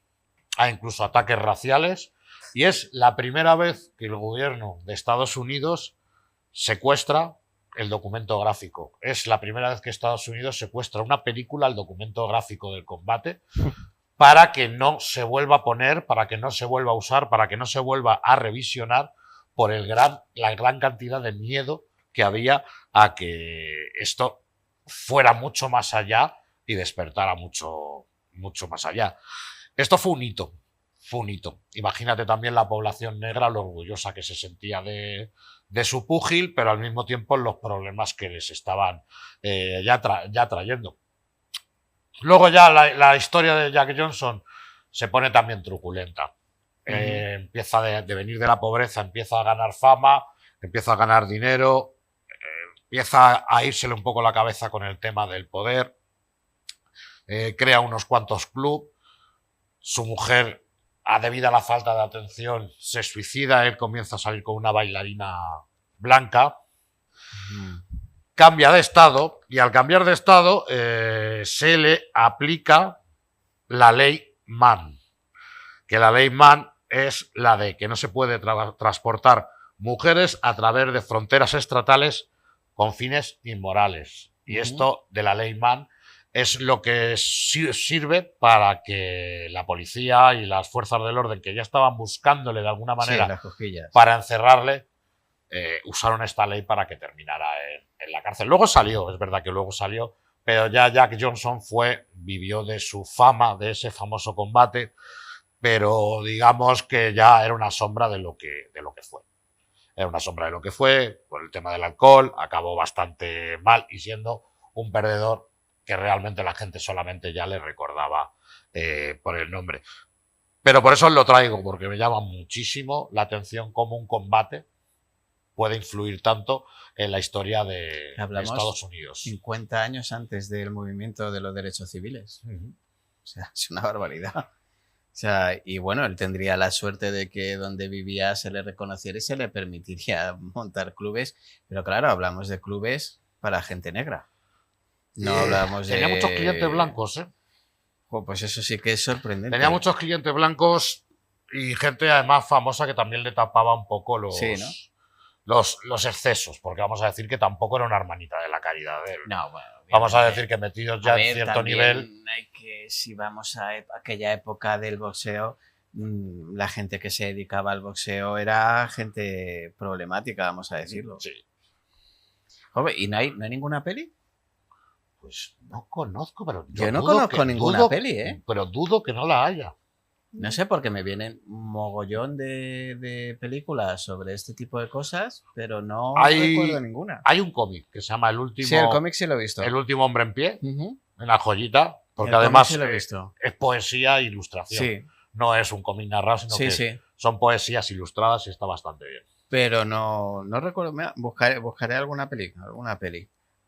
hay incluso ataques raciales, y es la primera vez que el gobierno de Estados Unidos secuestra el documento gráfico. Es la primera vez que Estados Unidos secuestra una película, el documento gráfico del combate, para que no se vuelva a poner, para que no se vuelva a usar, para que no se vuelva a revisionar por la gran cantidad de miedo que había a que esto fuera mucho más allá y despertara mucho más allá. Esto fue un hito, Imagínate también la población negra, lo orgullosa que se sentía de su púgil, pero al mismo tiempo los problemas que les estaban ya trayendo. Luego ya la historia de Jack Johnson se pone también truculenta. Empieza de venir de la pobreza, empieza a ganar fama, empieza a ganar dinero, empieza a írsele un poco la cabeza con el tema del poder, crea unos cuantos clubs, su mujer, debido a la falta de atención, se suicida, él comienza a salir con una bailarina blanca, cambia de estado, y al cambiar de estado se le aplica la ley Mann, que la ley Mann es la de que no se puede transportar mujeres a través de fronteras estatales con fines inmorales. Y esto de la ley Mann es lo que sirve para que la policía y las fuerzas del orden, que ya estaban buscándole de alguna manera,
Sí, las cosquillas.
para encerrarle, usaron esta ley para que terminara en la cárcel. Luego salió, es verdad que luego salió, pero ya Jack Johnson vivió de su fama, de ese famoso combate, pero digamos que ya era una sombra de lo que fue. Era una sombra de lo que fue, por el tema del alcohol, acabó bastante mal y siendo un perdedor que realmente la gente solamente ya le recordaba por el nombre. Pero por eso lo traigo, porque me llama muchísimo la atención cómo un combate puede influir tanto en la historia de Estados Unidos.
50 años antes del movimiento de los derechos civiles. O sea, es una barbaridad. O sea, y bueno, él tendría la suerte de que donde vivía se le reconociera y se le permitiría montar clubes, pero claro, hablamos de clubes para gente negra. No hablamos de...
Tenía muchos clientes blancos, ¿eh?
Pues eso sí que es sorprendente.
Tenía muchos clientes blancos y gente además famosa que también le tapaba un poco los...
Sí, ¿no?
Los excesos, porque vamos a decir que tampoco era una hermanita de la caridad.
No, bueno,
vamos a decir que metidos ya en cierto nivel.
Hay que, si vamos a aquella época del boxeo, la gente que se dedicaba al boxeo era gente problemática, vamos a decirlo.
Sí.
Joder, ¿y no hay ninguna peli?
Pues no conozco, pero
yo no conozco ninguna peli, ¿eh?
Pero dudo que no la haya.
No sé, porque me vienen un mogollón de películas sobre este tipo de cosas, pero no recuerdo ninguna.
Hay un cómic que se llama El Último...
Sí, el cómic sí lo he visto.
El Último Hombre en Pie, una joyita, porque además sí lo he visto. Es poesía e ilustración.
Sí.
No es un cómic narrado, sino que son poesías ilustradas y está bastante bien.
Pero no recuerdo, buscaré alguna peli.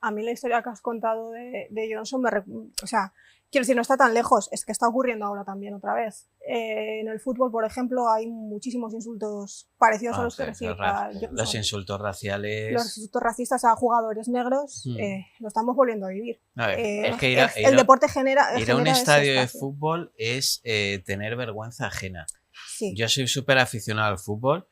a mí la historia que has contado de Johnson, o sea, quiero decir, no está tan lejos, es que está ocurriendo ahora también otra vez. En el fútbol, por ejemplo, hay muchísimos insultos parecidos a los que recita Johnson.
Los insultos raciales.
Los insultos racistas a jugadores negros lo estamos volviendo a vivir.
A ver, es que
el deporte genera.
Ir a un estadio de fútbol es tener vergüenza ajena.
Sí.
Yo soy súper aficionado al fútbol.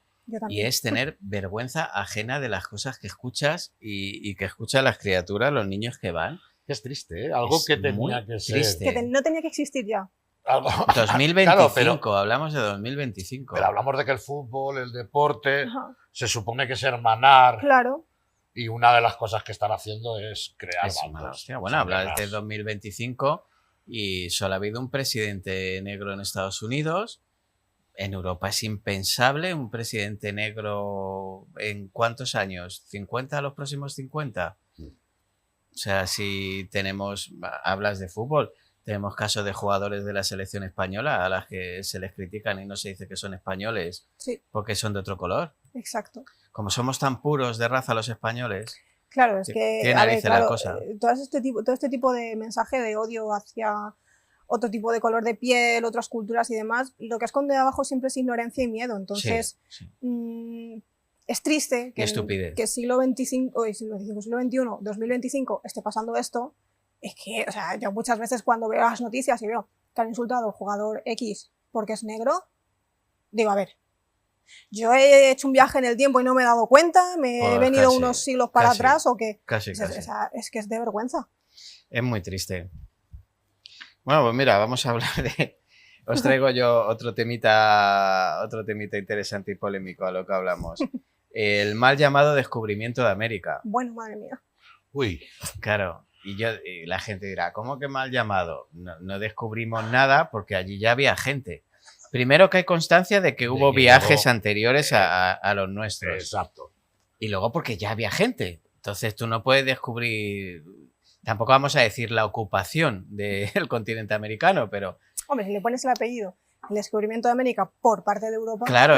Y es tener vergüenza ajena de las cosas que escuchas y que escuchan las criaturas, los niños que van.
Es triste, ¿eh? Algo que tenía que ser.
Que no tenía que existir ya.
2025, claro, pero, hablamos de 2025.
Pero hablamos de que el fútbol, el deporte, se supone que es hermanar.
Claro.
Y una de las cosas que están haciendo es crear
bandos. Bueno, hablas de 2025 y solo ha habido un presidente negro en Estados Unidos. En Europa es impensable un presidente negro en ¿cuántos años? ¿50 a los próximos 50? O sea, si tenemos, hablas de fútbol, tenemos casos de jugadores de la selección española a las que se les critican y no se dice que son españoles porque son de otro color.
Exacto.
Como somos tan puros de raza los españoles.
Claro, es que
la cosa.
Todo este tipo de mensaje de odio hacia otro tipo de color de piel, otras culturas y demás, lo que esconde abajo siempre es ignorancia y miedo. Entonces, es triste que siglo XXI, siglo XXI, 2025 esté pasando esto. Es que, o sea, yo muchas veces cuando veo las noticias y veo que han insultado al jugador X porque es negro, digo, a ver, yo he hecho un viaje en el tiempo y no me he dado cuenta, he venido unos siglos para atrás o qué. Es que es de vergüenza.
Es muy triste. Bueno, pues mira, vamos a hablar de... Os traigo yo otro temita interesante y polémico a lo que hablamos. El mal llamado descubrimiento de América.
Bueno, madre mía.
Uy. Claro, y la gente dirá, ¿cómo que mal llamado? No descubrimos nada porque allí ya había gente. Primero que hay constancia de que hubo viajes anteriores a los nuestros.
Exacto.
Y luego porque ya había gente. Entonces tú no puedes descubrir... Tampoco vamos a decir la ocupación del continente americano, pero...
Hombre, si le pones el apellido, el descubrimiento de América por parte de Europa...
Claro,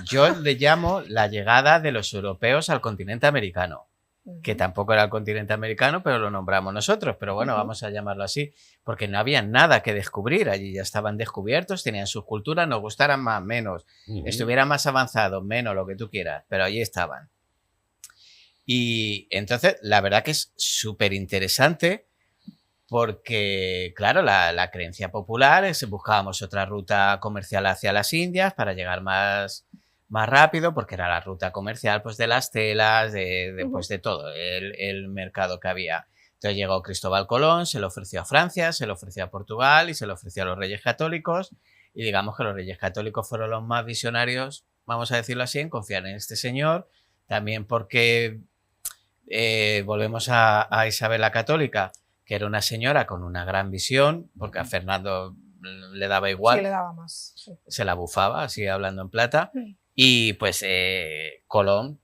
yo le llamo la llegada de los europeos al continente americano, que tampoco era el continente americano, pero lo nombramos nosotros, pero bueno, vamos a llamarlo así, porque no había nada que descubrir, allí ya estaban descubiertos, tenían sus culturas, nos gustaran más, menos, estuvieran más avanzados, menos, lo que tú quieras, pero allí estaban. Y entonces, la verdad que es súper interesante porque, claro, la creencia popular es buscábamos otra ruta comercial hacia las Indias para llegar más rápido, porque era la ruta comercial pues, de las telas, pues, de todo el mercado que había. Entonces llegó Cristóbal Colón, se lo ofreció a Francia, se lo ofreció a Portugal y se lo ofreció a los Reyes Católicos. Y digamos que los Reyes Católicos fueron los más visionarios, vamos a decirlo así, en confiar en este señor. También porque... volvemos a Isabel la Católica, que era una señora con una gran visión, porque a Fernando le daba igual.
Sí, le daba más. Sí.
Se la bufaba, así hablando en plata. Y pues Colón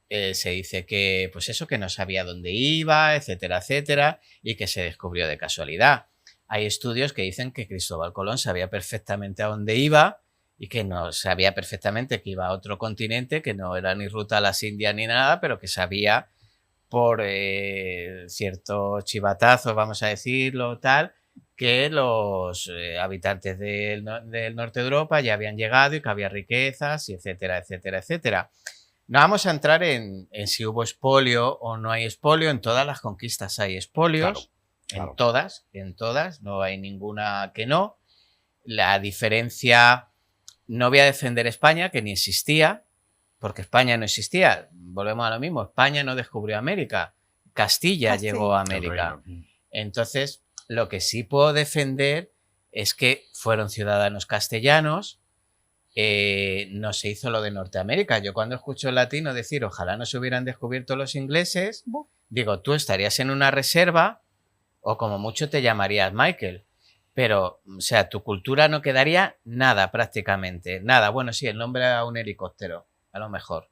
se dice que, pues eso, que no sabía dónde iba, etcétera, etcétera, y que se descubrió de casualidad. Hay estudios que dicen que Cristóbal Colón sabía perfectamente a dónde iba y que no sabía perfectamente que iba a otro continente, que no era ni ruta a las Indias ni nada, pero que sabía por ciertos chivatazos, vamos a decirlo, tal, que los habitantes del norte de Europa ya habían llegado y que había riquezas, y etcétera, etcétera, etcétera. No vamos a entrar en si hubo expolio o no hay expolio. En todas las conquistas hay expolios, claro. En todas, no hay ninguna que no. La diferencia, no voy a defender España, que ni existía, porque España no existía. Volvemos a lo mismo, España no descubrió América, Castilla llegó a América. Entonces, lo que sí puedo defender es que fueron ciudadanos castellanos, no se hizo lo de Norteamérica. Yo cuando escucho el latino decir ojalá no se hubieran descubierto los ingleses, digo, tú estarías en una reserva o como mucho te llamarías Michael. Pero, o sea, tu cultura no quedaría nada prácticamente, nada. Bueno, sí, el nombre a un helicóptero, a lo mejor,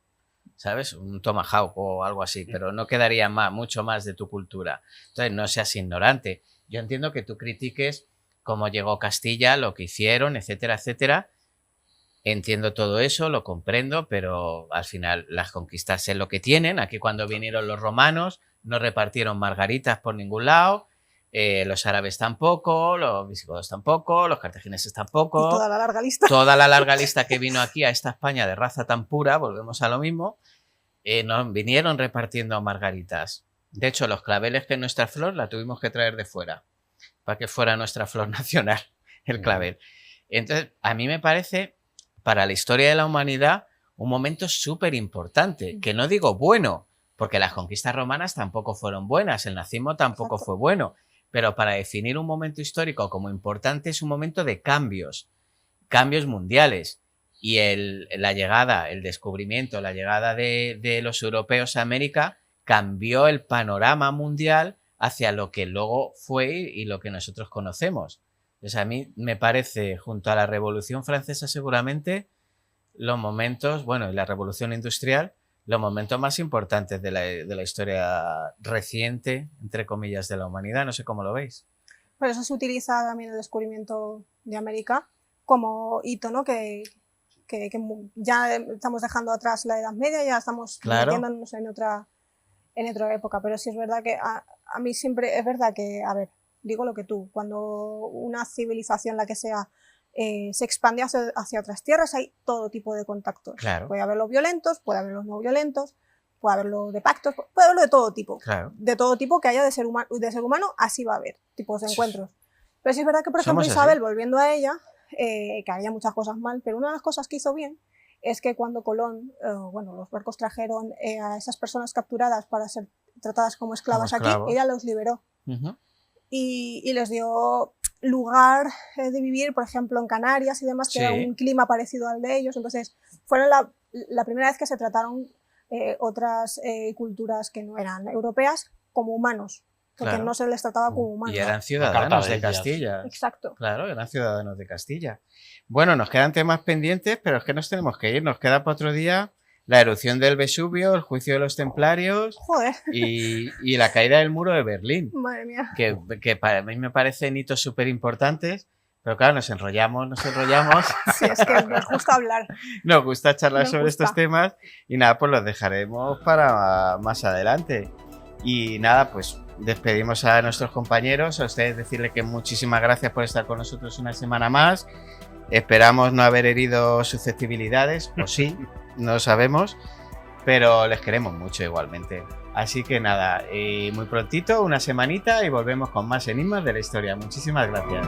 ¿sabes? Un Tomahawk o algo así, pero no quedaría mucho más de tu cultura. Entonces, no seas ignorante. Yo entiendo que tú critiques cómo llegó Castilla, lo que hicieron, etcétera, etcétera, Entiendo todo eso, lo comprendo, pero al final las conquistas es lo que tienen. Aquí cuando vinieron los romanos no repartieron margaritas por ningún lado, los árabes tampoco, los visigodos tampoco, los cartagineses
Y
tampoco.
toda la larga lista.
Toda la larga lista que vino aquí a esta España de raza tan pura, volvemos a lo mismo, no vinieron repartiendo margaritas. De hecho, los claveles, que es nuestra flor, la tuvimos que traer de fuera, para que fuera nuestra flor nacional, el clavel. Entonces, a mí me parece, para la historia de la humanidad, un momento súper importante, que no digo bueno, porque las conquistas romanas tampoco fueron buenas, el nazismo tampoco
Exacto.
fue bueno, pero para definir un momento histórico como importante es un momento de cambios mundiales. Y la llegada, el descubrimiento, la llegada de los europeos a América cambió el panorama mundial hacia lo que luego fue y lo que nosotros conocemos. Entonces, a mí me parece, junto a la Revolución Francesa seguramente, los momentos, bueno, y la Revolución Industrial, los momentos más importantes de la historia reciente, entre comillas, de la humanidad. No sé cómo lo veis.
Por eso se utiliza también el descubrimiento de América como hito, ¿no? Que ya estamos dejando atrás la Edad Media, ya estamos
Claro.
metiéndonos en otra época, pero sí es verdad que a mí siempre es verdad que, a ver, digo lo que tú, cuando una civilización, la que sea, se expande hacia otras tierras, hay todo tipo de contactos.
Claro.
Puede haberlos violentos, puede haberlos no violentos, puede haberlo de pactos, puede haberlo de todo tipo.
Claro.
De todo tipo que haya de ser humano, así va a haber tipos de encuentros. Pero sí es verdad que, por ejemplo,
Somos
Isabel,
así.
volviendo a ella, que había muchas cosas mal, pero una de las cosas que hizo bien es que cuando Colón, bueno, los barcos trajeron a esas personas capturadas para ser tratadas como esclavas aquí, ella los liberó. Y les dio lugar de vivir, por ejemplo, en Canarias y demás, que era un clima parecido al de ellos. Entonces, fueron la primera vez que se trataron otras culturas que no eran europeas como humanos, porque no se les trataba como humanos.
Y eran ciudadanos de Castilla.
Exacto.
Claro, eran ciudadanos de Castilla. Bueno, nos quedan temas pendientes, pero es que nos tenemos que ir. Nos queda para otro día la erupción del Vesubio, el juicio de los templarios.
Joder.
Y la caída del muro de Berlín.
Madre mía.
Que para mí me parecen hitos súper importantes, pero claro, nos enrollamos.
Sí, es que nos gusta hablar.
Nos gusta charlar sobre estos temas y nada, pues los dejaremos para más adelante. Y nada, pues despedimos a nuestros compañeros, a ustedes decirles que muchísimas gracias por estar con nosotros una semana más. Esperamos no haber herido susceptibilidades, o sí, no lo sabemos, pero les queremos mucho igualmente. Así que nada, muy prontito, una semanita y volvemos con más enigmas de la historia. Muchísimas gracias.